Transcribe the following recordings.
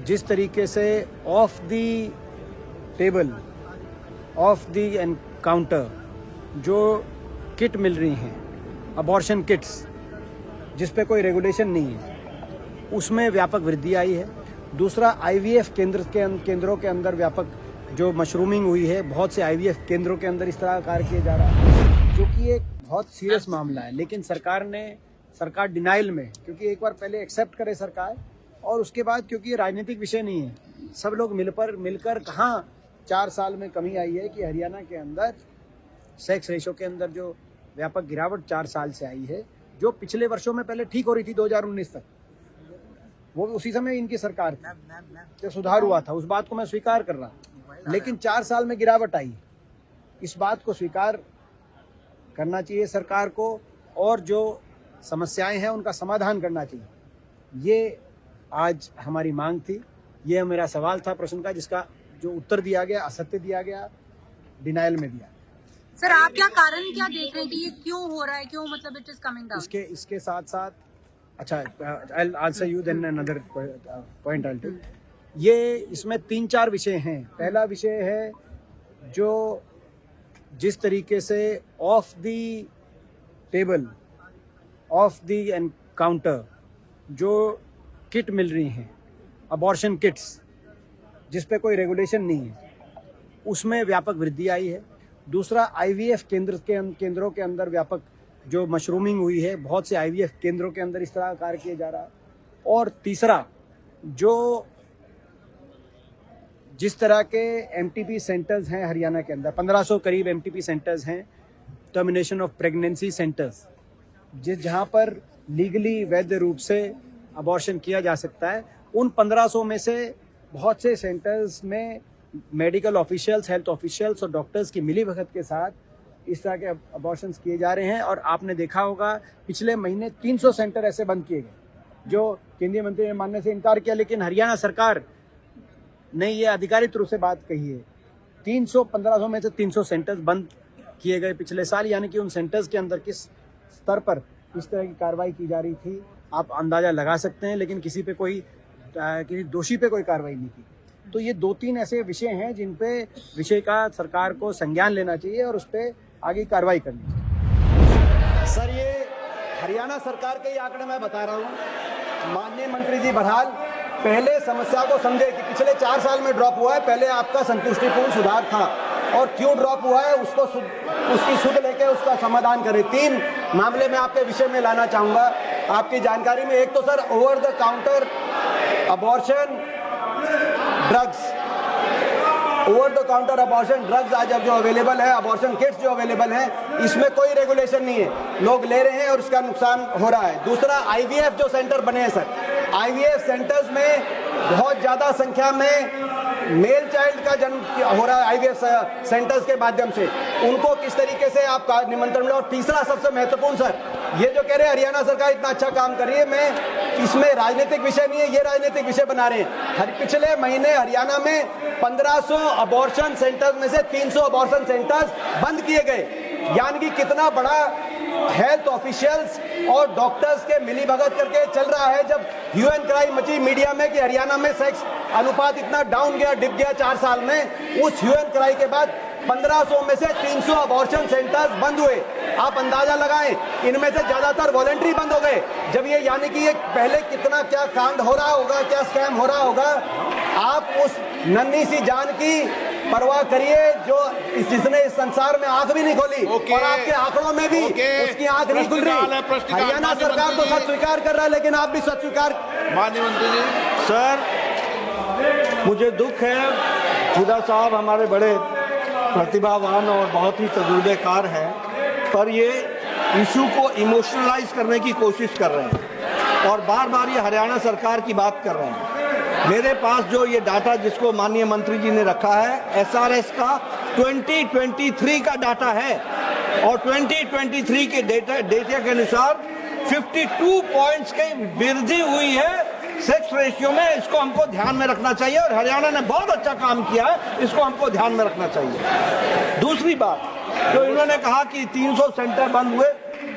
जिस तरीके से of the table, of the encounter जो किट मिल रही हैं, अबॉर्शन किट्स, जिस पे कोई रेगुलेशन नहीं है, उसमें व्यापक वृद्धि आई है। दूसरा, आईवीएफ केंद्रों के अंदर व्यापक जो मशरूमिंग हुई है, बहुत से आईवीएफ केंद्रों के अंदर इस तरह का कार्य किया जा रहा है, जो कि एक बहुत सीरियस मामला है। लेकिन सरकार डिनाइल में, क्योंकि एक बार पहले एक्सेप्ट करे सरकार, और उसके बाद क्योंकि ये राजनीतिक विषय नहीं है, सब लोग मिलकर कहाँ 4 साल में कमी आई है कि हरियाणा के अंदर सेक्स रेशो के अंदर जो व्यापक गिरावट 4 साल से आई है, जो पिछले वर्षों में पहले ठीक हो रही थी 2019 तक, वो उसी समय इनकी सरकार से सुधार हुआ था, उस बात को मैं स्वीकार कर रहा हूँ। लेकिन 4 साल में गिरावट आई, इस बात को स्वीकार करना चाहिए सरकार को, और जो समस्याएं हैं उनका समाधान करना चाहिए। ये आज हमारी मांग थी, ये मेरा सवाल था प्रश्न का, जिसका जो उत्तर दिया गया असत्य दिया गया, डिनाइल में दिया। सर, आप क्या कारण क्या देख रहे हैं कि ये क्यों हो रहा है, क्यों मतलब इट इज कमिंग डाउन? इसके साथ साथ, अच्छा, I'll answer you then another point I'll take. ये इसमें 3-4 विषय हैं। पहला विषय है जो जिस तरीके से of the table, of the encounter जो किट मिल रही हैं, अबॉर्शन किट्स, जिस पे कोई रेगुलेशन नहीं है, उसमें व्यापक वृद्धि आई है। दूसरा, आईवीएफ केंद्रों के अंदर व्यापक जो मशरूमिंग हुई है, बहुत से आईवीएफ केंद्रों के अंदर इस तरह का कार्य किया जा रहा है। और तीसरा, जो जिस तरह के एमटीपी सेंटर्स हैं हरियाणा के अंदर, 1500 करीब एमटीपी सेंटर्स हैं, टर्मिनेशन ऑफ प्रेगनेंसी सेंटर्स, जहां पर लीगली वैध रूप से अबॉर्शन किया जा सकता है, उन 1500 में से बहुत से सेंटर्स में मेडिकल ऑफिशियल्स, हेल्थ ऑफिशियल्स और डॉक्टर्स की मिलीभगत के साथ इस तरह के अबॉर्शंस किए जा रहे हैं। और आपने देखा होगा पिछले महीने 300 सेंटर ऐसे बंद किए गए, जो केंद्रीय मंत्री ने मानने से इनकार किया, लेकिन हरियाणा सरकार ने ये आधिकारिक रूप से बात कही है। 1500 में से 300 सेंटर्स बंद किए गए पिछले साल, यानी कि उन सेंटर्स के अंदर किस स्तर पर इस तरह की कार्रवाई की जा रही थी आप अंदाजा लगा सकते हैं। लेकिन किसी दोषी पे कोई कार्रवाई नहीं की। तो ये 2-3 ऐसे विषय हैं जिन पे विषय का सरकार को संज्ञान लेना चाहिए और उस पर आगे कार्रवाई करनी चाहिए। सर, ये हरियाणा सरकार के ही आंकड़े मैं बता रहा हूँ। माननीय मंत्री जी बहरहाल पहले समस्या को समझे कि पिछले 4 साल में ड्रॉप हुआ है, पहले आपका संतुष्टिपूर्ण सुधार था, और क्यों ड्रॉप हुआ है उसकी सुध लेके उसका समाधान करें। 3 मामले में आपके विषय में लाना चाहूंगा आपकी जानकारी में। एक तो sir, over the counter abortion drugs, over the counter abortion drugs आज अब जो अवेलेबल है, अबॉर्शन किट्स जो अवेलेबल हैं, इसमें कोई रेगुलेशन नहीं है, लोग ले रहे हैं और इसका नुकसान हो रहा है। दूसरा, आईवीएफ जो सेंटर बने हैं सर, आईवीएफ सेंटर्स में बहुत ज्यादा संख्या में मेल चाइल्ड का जन्म हो रहा है आईवीएफ सेंटर्स के माध्यम से, उनको किस तरीके से आप निमंत्रण मिले। और तीसरा, सबसे महत्वपूर्ण सर, ये जो कह रहे हैं हरियाणा सरकार इतना अच्छा काम कर रही है, मैं इसमें राजनीतिक विषय नहीं है, ये राजनीतिक विषय बना रहे हैं। पिछले महीने हरियाणा में 1500 अबॉर्शन सेंटर्स में से 300 अबॉर्शन सेंटर्स बंद किए गए, यानी कि कितना बड़ा हेल्थ ऑफिशियल्स और डॉक्टर्स के मिलीभगत करके चल रहा है। जब ह्यू एंड क्राई मची मीडिया में कि हरियाणा में सेक्स अनुपात इतना डाउन गया, डिप गया 4 साल में, उस ह्यू एंड क्राई के बाद 1500 में से 300 अबॉर्शन सेंटर्स बंद हुए। आप अंदाजा लगाएं, इनमें से ज्यादातर वॉलंटरी बंद हो गए। जब ये, यानी कि ये पहले कितना क्या कांड हो रहा होगा, क्या स्कैम हो रहा होगा, आप उस नन्ही सी जान की परवाह करिए जिसने इस संसार में आंख भी नहीं खोली, और आपके आंकड़ों में भी उसकी आंख नहीं खुल रही। हरियाणा सरकार तो सच स्वीकार कर रहा है, लेकिन आप भी सच स्वीकार। माननीय मंत्री जी। सर, मुझे दुख है, हुदा साहब हमारे बड़े प्रतिभावान और बहुत ही तजुर्बेकार हैं, पर ये इशू को इमोशनलाइज करने की कोशिश कर रहे हैं और बार बार ये हरियाणा सरकार की बात कर रहे हैं। मेरे पास जो ये डाटा जिसको माननीय मंत्री जी ने रखा है, एसआरएस का 2023 का डाटा है, और 2023 के डेटा के अनुसार 52 पॉइंट्स की वृद्धि हुई है सेक्स रेशियो में। इसको हमको ध्यान में रखना चाहिए, और हरियाणा ने बहुत अच्छा काम किया है, इसको हमको ध्यान में रखना चाहिए। दूसरी बात, जो इन्होंने कहा कि 300 सेंटर बंद हुए,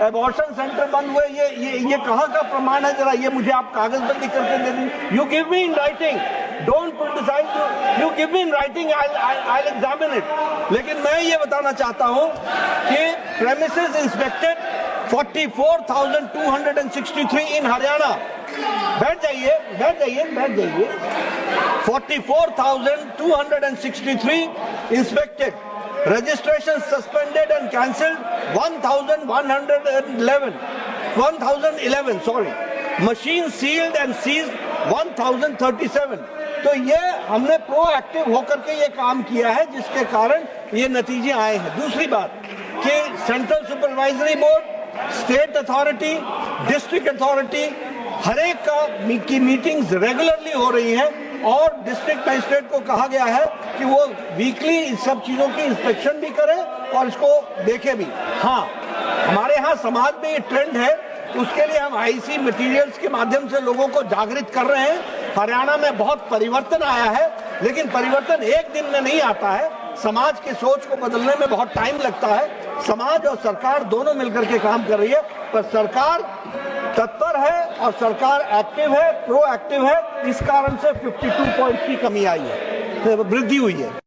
एबॉर्शन सेंटर बंद हुए, ये कहाँ का प्रमाण है? जरा ये मुझे आप कागज बंदी करके दे दें। You give me in writing, don't criticise, you give me in writing, I examine it. लेकिन मैं ये बताना चाहता हूँ कि प्रेमिसेस इंस्पेक्टेड 44,263 इन हरियाणा। बैठ जाइए, बैठ जाइए, बैठ जाइए। 44,263 inspected, registration suspended and cancelled 1,111, sorry, machine sealed and seized 1,037। तो ये हमने प्रोएक्टिव होकर के ये काम किया है, जिसके कारण ये नतीजे आए हैं। दूसरी बात कि central supervisory board, state authority, district authority, हर एक की मीटिंग्स रेगुलरली हो रही हैं और डिस्ट्रिक्ट मजिस्ट्रेट को कहा गया है कि वो वीकली इन सब चीजों की इंस्पेक्शन भी करें और इसको देखें भी। हाँ, हमारे यहाँ समाज में ये ट्रेंड है, उसके लिए हम आईसी मटेरियल्स के माध्यम से लोगों को जागृत कर रहे हैं। हरियाणा में बहुत परिवर्तन आया है, लेकिन परिवर्तन एक दिन में नहीं आता है। समाज की सोच को बदलने में बहुत टाइम लगता है। समाज और सरकार दोनों मिलकर के काम कर रही है, पर सरकार तत्पर है और सरकार एक्टिव है, प्रोएक्टिव है। इस कारण से 52 पॉइंट की कमी आई है, वृद्धि हुई है।